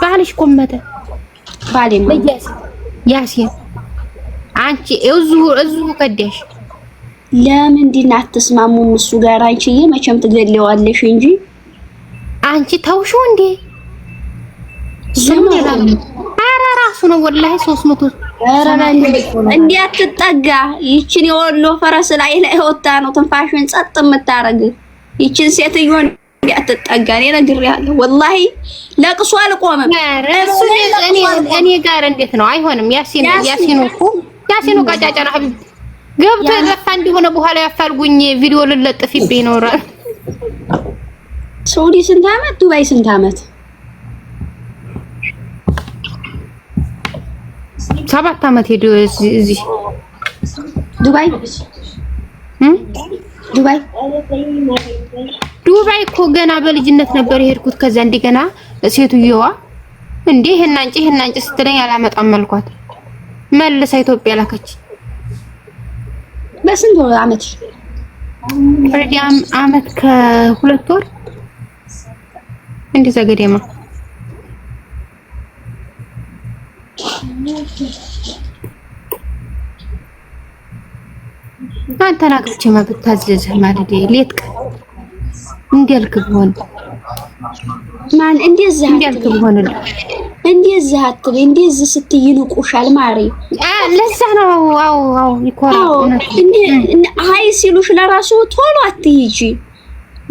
ባልሽ ቆመተ ባሌ ያሲን አንቺ እዙ ከደሽ ለምንድን አትስማሙም እሱ ጋር? አንቺዬ መቼም ትገለዋለሽ እንጂ አንቺ ተውሽው እንዴ? ኧረ ራሱ ነው ወላሂ 300 እንዴ አትጠጋ። ይችን የወሎ ፈረስ ላይ ወጣ ነው ትንፋሽን ጸጥ የምታረግ ይችን ሴትዮ እንዴ አትጠጋ። እኔ ነግሬሃለሁ ወላሂ ለቅሶ አልቆመም። እኔ ጋር እንዴት ነው አይሆንም። ያሲኑ ቀጫጫ ነው ሀቢብ ገብቶ ለፋ እንዲሆነ በኋላ ያፋልጉኝ ቪዲዮ ልለጥፍብኝ ይኖራል። ሳውዲ ስንት አመት? ዱባይ ስንት አመት? 7 አመት ሄዶ እዚህ ዱባይ እኮ ገና በልጅነት ነበር የሄድኩት። ከዛ እንደገና ሴትዮዋ እንዴ ይሄን አንጪ ስትለኝ አላመጣም አልኳት። መልሳ ኢትዮጵያ ላከች። በስንት አመት? ረዲያም አመት ከ2 ወር እንደዛ ገደማ። አንተን አግብቼማ ብታዘዝህ ማለት ሌት ቀን እንዲያልክ ቢሆን ማን እንደዚህ እንዲያልክ ቢሆን እንደዚህ አትበይ። እንደዚህ ስትይ ንቁሻል ማሪ። ለዛ ነው አው ይኮራው አይ ሲሉሽ ለራሱ ቶሎ አትይጂ።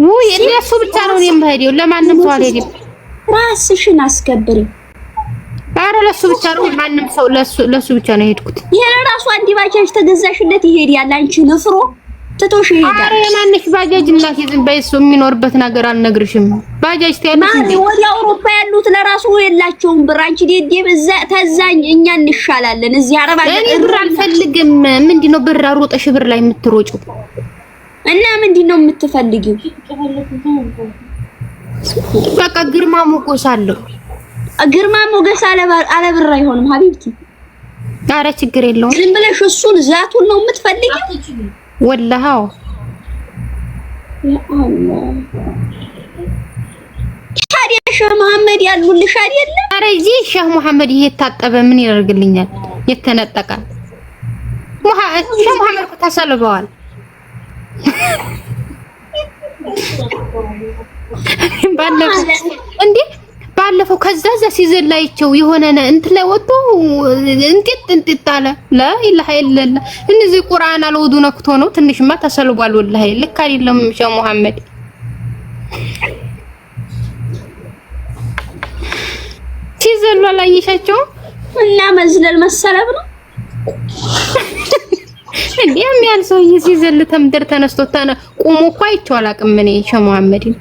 ውይ ለሱ ብቻ ነው የምሄደው፣ ለማንም ሰው አልሄድም። ራስሽን አስከብሪ። ኧረ ለሱ ብቻ ነው ማንም ሰው ለሱ ብቻ ነው የሄድኩት። ይሄ ራሱ አንዲ ባጃጅ ተገዛሽለት ይሄዳል። አንቺ ንፍሮ ትቶሽ ይሄዳል። ኧረ የማንሽ ባጃጅ እናት ዝም በይ። እሱ የሚኖርበት ነገር አልነግርሽም። ባጃጅ ታያለሽ እንዴ? ወደ አውሮፓ ያሉት ለራሱ የላቸውም ብር። አንቺ ደደብ እዛ ተዛኝ እኛ እንሻላለን። እዚህ አረብ አገር እኔ ብር አልፈልግም። ምንድነው ብር አሮጠሽ ብር ላይ የምትሮጪው? እና ምንድነው የምትፈልጊው? በቃ ግርማ ሞገስ አለው። ግርማ ሞገስ አለ ብር አይሆንም ሀቢብቲ። ኧረ ችግር የለውም። ዝም ብለሽ እሱን ዛቱን ነው የምትፈልጊው? ወላሂ ታዲያ ሼህ መሐመድ ያሉልሽ አይደለ? ኧረ እዚህ ሼህ መሐመድ ይሄ የታጠበ ምን ያደርግልኛል? የተነጠቀ ሼህ መሐመድ እኮ ተሰልበዋል። ባለፈው ከዛ ሲዘላይቸው የሆነ እንትን ላይ ወጥቶ እንጥጥ አለ። ላኢላሀ ኢለላ እነዚህ ቁርአን አልወዱ ነክቶ ነው። ትንሽማ ተሰልቧል። ወላሂ ልክ አይደለም ሼህ መሐመድ። ሲዘሉ አላየሻቸው እና መዝለል መሰለብ ነው እንዴ? የሚያል ሰውዬ ሲዘል ተምድር ተነስቶ ቆሞ እኮ አይቼው አላውቅም እኔ ሼህ መሐመድን።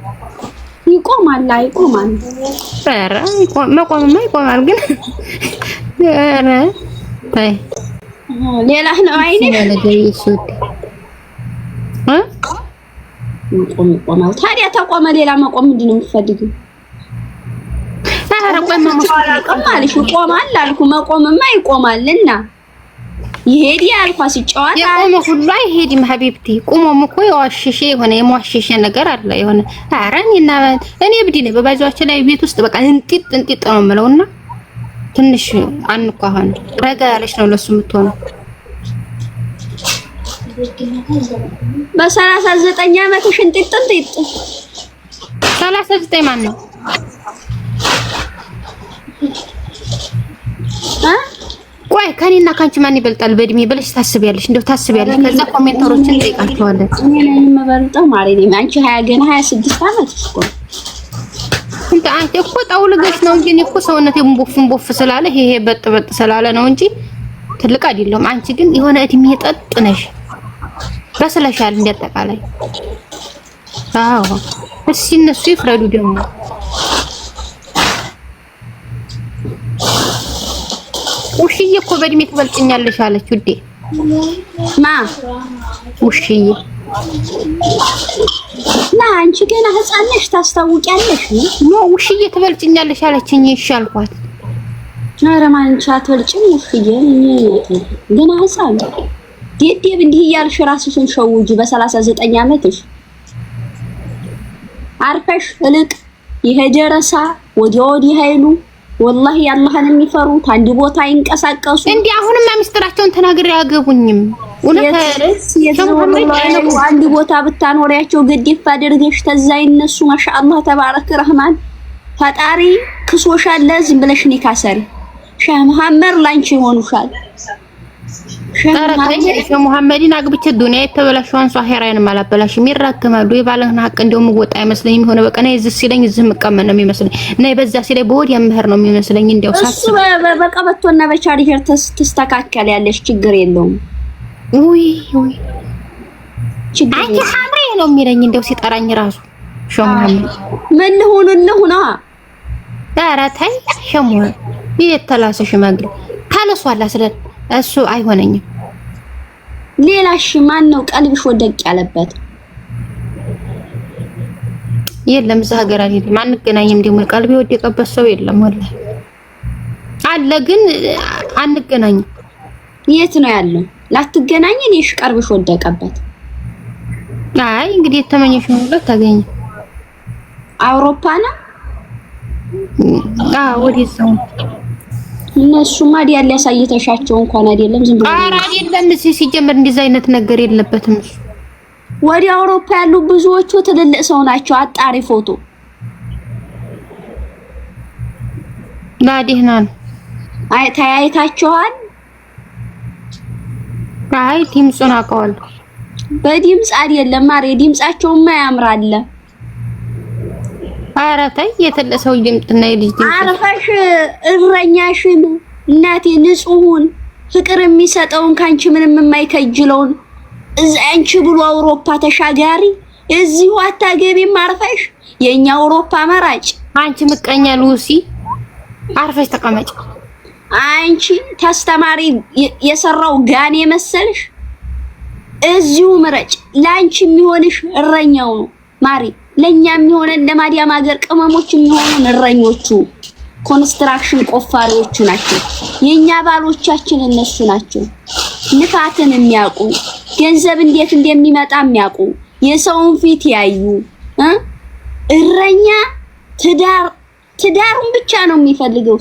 ይቆማል አይቆማል? ኧረ መቆምማ ይቆማል። ግን ኧረ ታይ ሌላ ነው አይኔ ይቆማል። ታዲያ ተቆመ ሌላ መቆም ምንድን ነው የምትፈልጊው? ኧረ ቆይ ማለሽ ይቆማል አልኩ። መቆምማ ይቆማልና ይሄድ ያልኳ ሲጫወት የቆመ ሁሉ አይሄድም ሀቢብቲ። ቆሞም እኮ የዋሽሽ የሆነ የሟሽሽ ነገር አለ የሆነ። ኧረ እኔ ብዲ ነው በባጃጆች ላይ ቤት ውስጥ በቃ እንጥጥ ነው የምለውና ትንሽ አንኳኋን ረጋ ያለች ነው ለሱ የምትሆነው። በ39 አመትሽ እንጥጥ 39 ማን ነው? ቆይ ከኔና ካንቺ ማን ይበልጣል በእድሜ ብለሽ ታስቢያለሽ? እንደው ታስቢያለሽ? ከዛ ኮሜንተሮችን ጠይቃቸዋለን። እኔ ነኝ የምበልጠው ማለት ነው። አንቺ 20 ገና 26 አመት እኮ እንት አንቺ እኮ ጠውልገሽ ነው እንጂ እኮ ሰውነቴ ቦፍ ስላለ ይሄ በጥ ስላለ ነው እንጂ ትልቅ አይደለም። አንቺ ግን የሆነ እድሜ ጠጥ ነሽ በስለሻል እንደተቃላይ። አዎ እሺ እነሱ ይፍረዱ ደግሞ። ውሽዬ እኮ በእድሜ ትበልጭኛለሽ አለች ውዴ። ማ ውሽዬ ላ አንቺ ገና ህፃን ነሽ ታስታውቂያለሽ ነው። ውሽዬ ትበልጭኛለሽ አለችኝ። ይሻልኳት። ኧረ ማንቻ አትበልጭም ውሽዬ። ገና ህፃን ደደብ እንዲህ እያልሽ ራስሽን ሸውጂ። በ39 አመትሽ አርፈሽ እልቅ ይሄ ጀረሳ ወዲያ ወዲህ ኃይሉ ወላሂ አላህን የሚፈሩት አንድ ቦታ አይንቀሳቀሱ። እንዴ አሁንማ ሚስጥራቸውን ተናግሬ አያገቡኝም። አንድ ቦታ ብታኖሪያቸው ግዴፍ አድርገሽ ተዛ ይነሱ። ማሻአላህ ተባረክ ረህማን ፈጣሪ ክሶሻል። ዝም ብለሽ ኒካሰሪ ሼህ መሐመድ ላንቺ ይሆኑሻል። ሼህ መሐመድን አግብቼ ዱንያ የተበላሽዋን ሷሂራን ማላበላሽም ይራከማሉ። የባለህን ሀቅ እንደውም ወጣ አይመስለኝም። ሆነ በቃ ነው እዚህ ሲለኝ እዚህ መቀመጥ ነው የሚመስለኝ እና በዛ ሲለኝ በወዲያ መህር ነው የሚመስለኝ። እንደው ሳስብ በቀበቶና በቻርጀር ተስተካከለ ያለሽ ችግር የለውም። ውይ አንቺ ሐምሬ ነው የሚለኝ እንደው ሲጠራኝ ራሱ ሼህ መሐመድ ምን ልሁንልህ ነው። ኧረ ተይ ሸሙ የተላሰ ሽማግሌ ካለሷላ ስለ እሱ አይሆነኝም። ሌላሽ ማን ነው ቀልብሽ ወደቅ ያለበት? የለም እዛ ሀገር አይደለም አንገናኝም። ደግሞ ቀልቤ ወደቀበት ሰው የለም ወላሂ አለ፣ ግን አንገናኝም። የት ነው ያለው? ላትገናኝ እኔሽ ቀልብሽ ወደቀበት። አይ እንግዲህ የተመኘሽው ሁሉ ታገኝ። አውሮፓ ነው ወዲያው እነሱማ ዲያል ያሳይተሻቸው እንኳን አይደለም ዝም ብሎ ኧረ አይደለም ሲጀምር እንደዛ አይነት ነገር የለበትም እሱ። ወዲ አውሮፓ ያሉ ብዙዎቹ ትልልቅ ሰው ናቸው። አጣሪ ፎቶ ላዲህና አይ ተያይታቸዋል። አይ ድምፁን አውቀዋለሁ። በድምፅ አይደለም ማሬ ድምፃቸውማ ያምራል። ኧረ ተይ የተለሰው ድምፅና የልጅ ድምፅ አርፈሽ እረኛሽን እናቴ ንጹሁን ፍቅር የሚሰጠውን ካንቺ ምንም የማይከጅለውን አንቺ ብሎ አውሮፓ ተሻጋሪ እዚሁ አታገቢም። አርፈሽ የኛ አውሮፓ መራጭ አንቺ ምቀኛ ሉሲ አርፈሽ ተቀመጭ። አንቺ ተስተማሪ የሰራው ጋኔ መሰልሽ። እዚሁ ምረጭ። ላንቺ የሚሆንሽ እረኛው ነው ማሪ። ለኛ የሚሆነን ለማዲያም ሀገር ቅመሞች የሚሆኑን እረኞቹ ኮንስትራክሽን ቆፋሪዎቹ ናቸው። የኛ ባሎቻችን እነሱ ናቸው። ልፋትን የሚያውቁ ገንዘብ እንዴት እንደሚመጣ የሚያውቁ የሰውን ፊት ያዩ እረኛ ትዳሩን ብቻ ነው የሚፈልገው።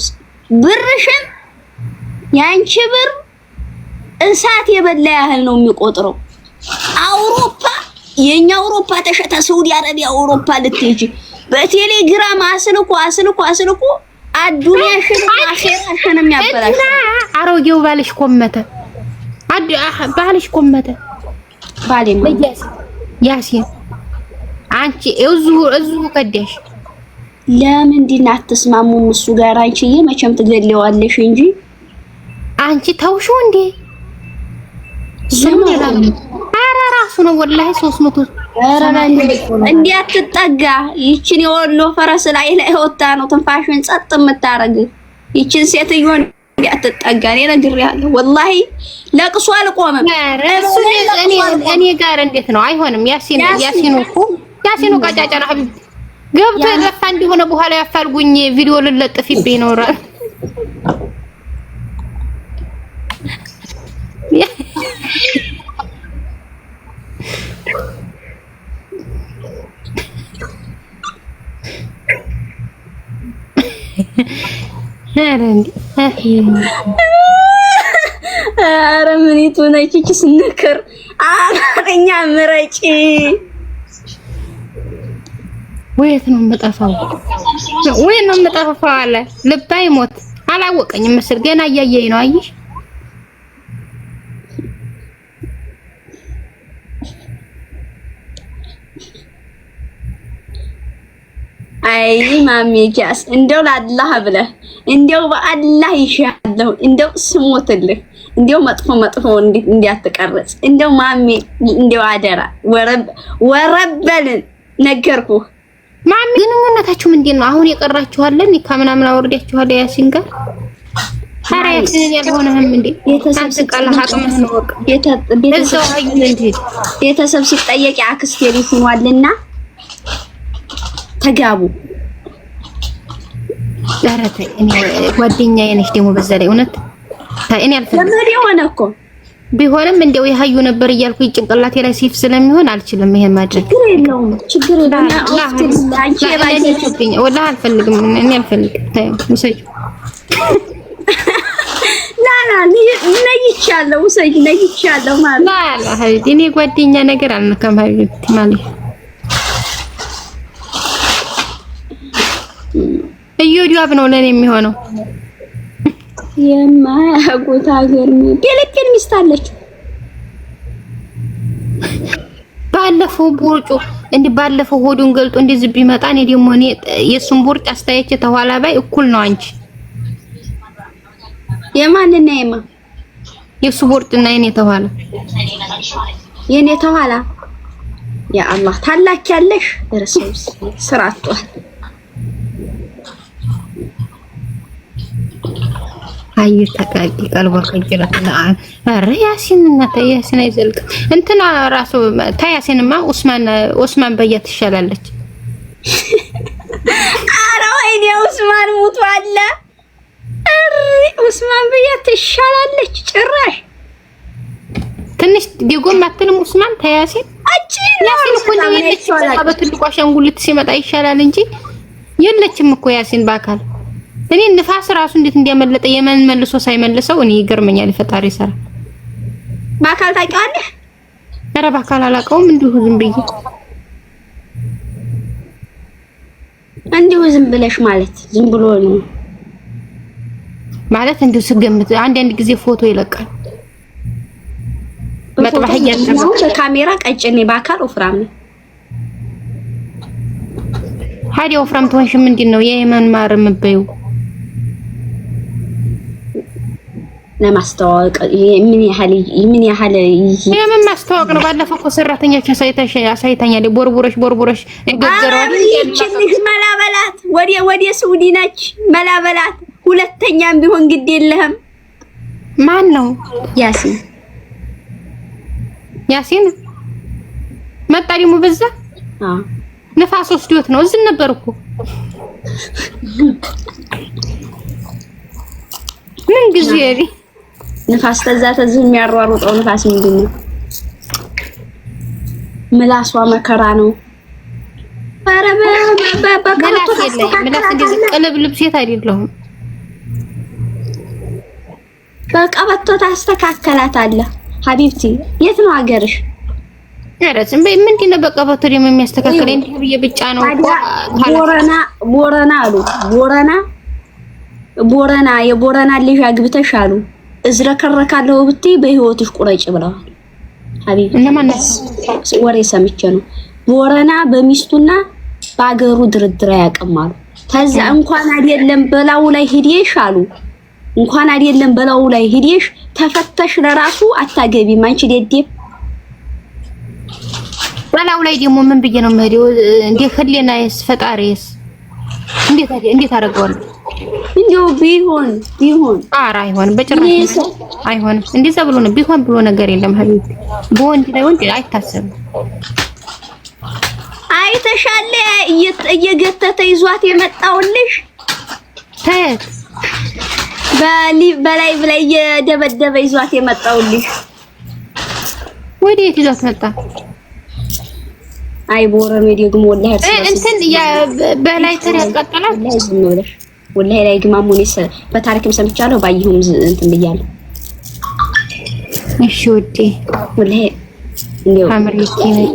ብርሽን ያንቺ ብር እሳት የበላ ያህል ነው የሚቆጥረው። አውሮፓ የኛ አውሮፓ ተሸታ ሳውዲ አረቢያ አውሮፓ ልትሄጂ በቴሌግራም አስልኮ አዱንያሽን አኼራሽን የሚያበላሽ አሮጌው ባልሽ ኮመተ ባልሽ ኮመተ ባሌ ያሲን አንቺ እዙ ከደሽ ለምንድን አትስማሙም እሱ ጋር? አንቺዬ መቼም ትገለዋለሽ እንጂ አንቺ ተውሹ እንዴ ኧረ ራሱ ነው ወላሂ 300 እንዲያትጠጋ ይችን የወሎ ፈረስ ላይ ወጣ ነው ትንፋሽን ጸጥ የምታረግ ይችን ሴትዮ እንዲያትጠጋ እኔ ነግሬያለሁ። ወላሂ ለቅሶ አልቆመም። እኔ ጋር እንዴት ነው አይሆንም። ያሲኑ ቀጫጫ ነው ሀቢብ ገብቶ ለፋ እንዲሆነ በኋላ ያፋልጉኝ ቪዲዮ ልለጥፍብኝ ነው ራ ኧረ ምኒቱ ነች እቺ ስንክር አማርኛ ምረጪ። ወይት ነው የምጠፋው? ወይት ነው የምጠፋው? አለ ልባይ ሞት አላወቀኝም መስል ገና እያየኝ ነው። አይሽ አይ ማሚ ጃስ እንደው ለአላህ ብለህ እንደው በአላህ ይሻለው እንደው ስሞትልህ እንደው መጥፎ እንዲያትቀርጽ እንደው ማሚ እንደው አደራ ወረበልን ነገርኩህ። ማሚ ግንኙነታችሁ ምንድን ነው? አሁን የቀራችኋለን ከምናምን አወርዳችኋል ያሲን ጋር ታራ ያሲን ያልሆነህም እንዴ የተሰብስቃለ ሀቅመህ ነው ወቅ እዛው አይን እንዴ ቤተሰብ ሲጠየቅ አክስቴ ልጅ ሆኗልና ተጋቡ። ዳራተ እኔ ጓደኛዬ ነሽ ደግሞ በዛ ላይ እውነት እኔ አልፈልግም። ለምን የሆነ እኮ ቢሆንም እንደው የሀዩ ነበር እያልኩኝ ጭንቅላቴ ላይ ሲፍ ስለሚሆን አልችልም ይሄን ማድረግ። ችግር የለውም። ወላሂ አልፈልግም። እኔ አልፈልግም። ታዩ ላላ ነይቻለሁ ሰይ ነይቻለሁ ማለት ላላ ሀቢብቲ እኔ ጓደኛ ነገር አልነካም ሀቢብቲ ማለት እዩዲያብ ነው ለኔ የሚሆነው የማያውቁት ሀገር ነው ቢልክል ሚስት አለች ባለፈው ቦርጮ እንዲህ ባለፈው ሆዱን ገልጦ እንደዚህ ቢመጣ እኔ ደግሞ እኔ የሱን ቦርጭ አስተያየች ተኋላ ባይ እኩል ነው አንቺ የማንና የማ የሱ ቦርጭና የኔ ተኋላ ያ አላህ ታላክ ያለሽ ረሱስ ስራቷል አይ ተቃቂ ቀልባ ከጀራት አረ ያሲን እና ያሲን አይዘልቅ እንትና ራሱ ታያሲንማ ኡስማን በያት ትሻላለች አረ ወይኔ ኡስማን ሙቷል ኡስማን በያት ትሻላለች ጭራሽ ትንሽ ዲጎም አትልም ኡስማን ታያሲን ያሲን እኮ እንደየለች በትልቋ ሸንጉልት ሲመጣ ይሻላል እንጂ የለችም እኮ ያሲን ባካል እኔ ንፋስ ራሱ እንዴት እንዲያመለጠ የመን መልሶ ሳይመልሰው እኔ ይገርመኛል ፈጣሪ ሰራ ባካል ታውቂዋለህ ኧረ ባካል አላውቀውም እንዲሁ ዝም ብለሽ ማለት ዝም ብሎ ነው ማለት እንዲሁ ስገምት አንድ ጊዜ ፎቶ ይለቃል መጥባህ ያለው በካሜራ ቀጭኔ ባካል ወፍራም ነው ሀዲ ወፍራም ትሆንሽ ምንድነው የየመን ማር የምትበይው ለማስተዋወቅ ምን ያህል የምን ማስተዋወቅ ነው ባለፈው እኮ ሰራተኛች አሳይታኛል ቦርቦረሽ እገገረዋል ይችልሽ መላበላት ወደ ሳውዲ ነች መላበላት ሁለተኛም ቢሆን ግድ የለህም ማን ነው ያሲን መጣ ደግሞ በዛ ነፋስ ወስዶት ነው እዚህ ነበር እኮ ምን ጊዜ ንፋስ ተዛተዝም የሚያሯሩጠው ንፋስ ምንድነው ምላሷ መከራ ነው ኧረ ምላስ እንደዚህ ቀለብ ሴት አይደለሁም በቀበቶ ታስተካከላታለህ ሀቢብቲ የት ነው ሀገርሽ ያረጽም ምንድነው በቀበቶ ደግሞ የሚያስተካክለኝ እንዴ ብዬ ብቻ ነው ቦረና የቦረና ልጅ አግብተሽ አሉ እዝረከረካለሁ ብትይ በህይወትሽ ቁረጭ ብለዋል ሀቢብ እነማን ወሬ ሰምቼ ነው ቦረና በሚስቱና ባገሩ ድርድር ያቀማሉ ተዛ እንኳን አይደለም በላው ላይ ሄድሽ አሉ እንኳን አይደለም በላው ላይ ሄድሽ ተፈተሽ ለራሱ አታገቢም አንቺ ደዴ በላው ላይ ደግሞ ምን ብዬ ነው መሄደው እንዴ ህሊናዬስ ፈጣሪዬስ እንዴት አደርገዋለሁ እንዴው ቢሆን ኧረ አይሆንም በጭራሽ አይሆንም እንደዛ ብሎ ነው ቢሆን ብሎ ነገር የለም ሀቢብ በወንድ ላይ ወንድ አይታሰብም አይተሻለ እየገተተ ይዟት የመጣውልሽ ተት በላይ እየደበደበ ይዟት የመጣውልሽ ወዴት ይዟት መጣ አይ ቦረሜ ደግሞ ወላሂ እንትን በላይ ተር ያቃጠላል ወላሂ ላይ ግማሙኔስ በታሪክም ሰምቻለሁ ባይሁም እንትን ብያለሁ እሺ ወዴ ወላሂ እንደው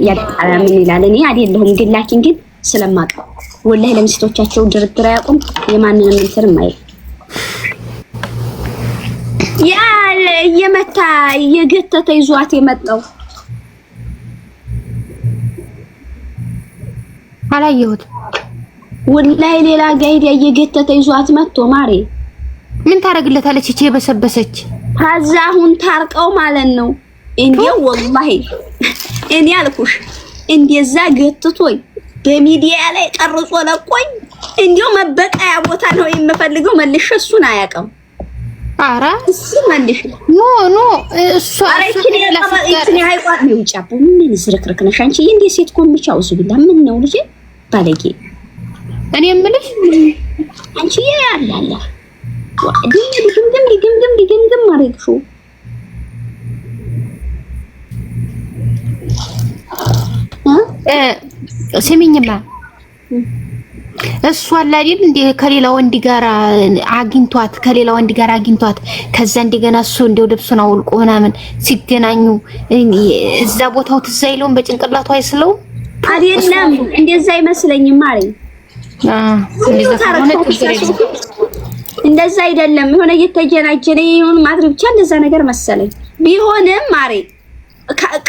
ያጣላ ምን ይላል እኔ አይደለሁም ግን ላኪን ግን ስለማቀው ወላሂ ለሚስቶቻቸው ድርድር ያቆም የማንንም እንትን ማይል ያለ የመታ የገተተ ይዟት የመጣው አላየሁት ወላሂ ሌላ ጋይድ የገተተ ይዟት መጥቶ ማሬ ምን ታረግለታለች እቺ የበሰበሰች ታዛሁን ታርቀው ማለት ነው እንዴው ወላሂ እኔ አልኩሽ እንደዛ ገትቶኝ በሚዲያ ላይ ቀርጾ ለቆኝ እንዴው መበቃያ ቦታ ነው የምፈልገው መልሽ እሱን አያውቅም አራ እሱ መልሽ ኖ እሱ አረኪኔ ለፈጥኝ ሃይቋት ነው ጫቦ ምን ዝርክርክ ነሽ አንቺ እንዴ ሴት ኮምቻው ሱቢላ ምን ነው ልጅ ባለጌ እኔ የምልሽ አንቺ ያላላ ድምድም ማረግሹ ስሚኝማ እሷ አይደል እንደ ከሌላ ወንድ ጋር አግኝቷት ከዛ እንደገና እሱ እንደው ልብሱን አውልቆ ምናምን ሲገናኙ እዛ ቦታው ትዝ አይለውም በጭንቅላቱ አይስለው አይደለም እንደዛ አይመስለኝም ማለት እንደዛ አይደለም የሆነ እየተጀናጀነ ይሁን ማድረግ ብቻ እንደዛ ነገር መሰለኝ ቢሆንም ማሬ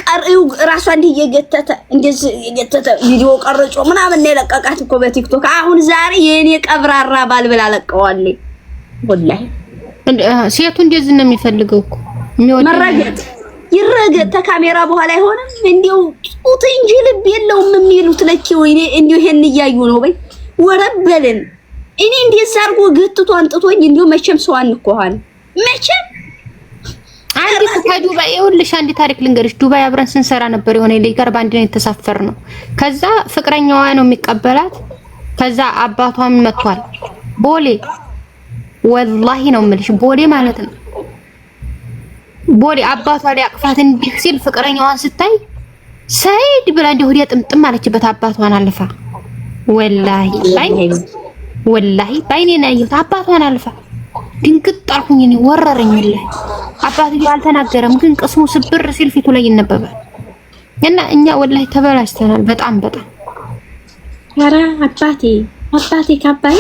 ቀሪው ራሷ እንዲየገተተ እንደዚህ የገተተ ቪዲዮ ቀርጾ ምናምን ነው ለቀቃት እኮ በቲክቶክ አሁን ዛሬ የኔ ቀብራራ ባል ብላ ለቀዋለኝ ወላሂ ሴቱ እንደዚህ ነው የሚፈልገው እኮ መረገጥ ይረገጥ ተካሜራ በኋላ አይሆንም እንዴው ጡት እንጂ ልብ የለውም የሚሉት ለኪ ወይ እንዴው ይሄን እያዩ ነው በይ ወረበልን እኔ እንደዛ አርጎ ገትቶ አንጥቶኝ እንዴው መቼም ሰው አንቆሃል መቼም አንዲ ከዱባይ ይኸውልሽ አንዲ ታሪክ ልንገርሽ ዱባይ አብረን ስንሰራ ነበር የሆነ ልጅ ጋር ባንድ ነው የተሳፈር ነው ከዛ ፍቅረኛዋ ነው የሚቀበላት ከዛ አባቷም መጥቷል ቦሌ ወላሂ ነው የምልሽ ቦሌ ማለት ነው ቦሌ አባቷ ሊያቅፋት እንዲህ ሲል ፍቅረኛዋን ስታይ ሰይድ ብላ እንዲሁ ወዲያ ጥምጥም አለችበት አባቷን አልፋ ወላሂ ባይኔ ነው ያየሁት አባቷን አልፋ ድንግጥ አልኩኝ እኔ ወረረኝ ላይ አባትዬው አልተናገረም ግን ቅስሙ ስብር ሲል ፊቱ ላይ ይነበባል እና እኛ ወላሂ ተበላሽተናል በጣም ኧረ አባቴ ካባይ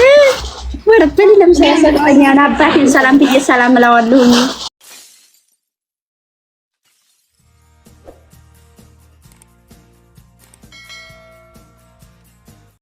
ወረበል ለምሳሌ ሰላም አባቴን ሰላም ብዬ ሰላም እለዋለሁ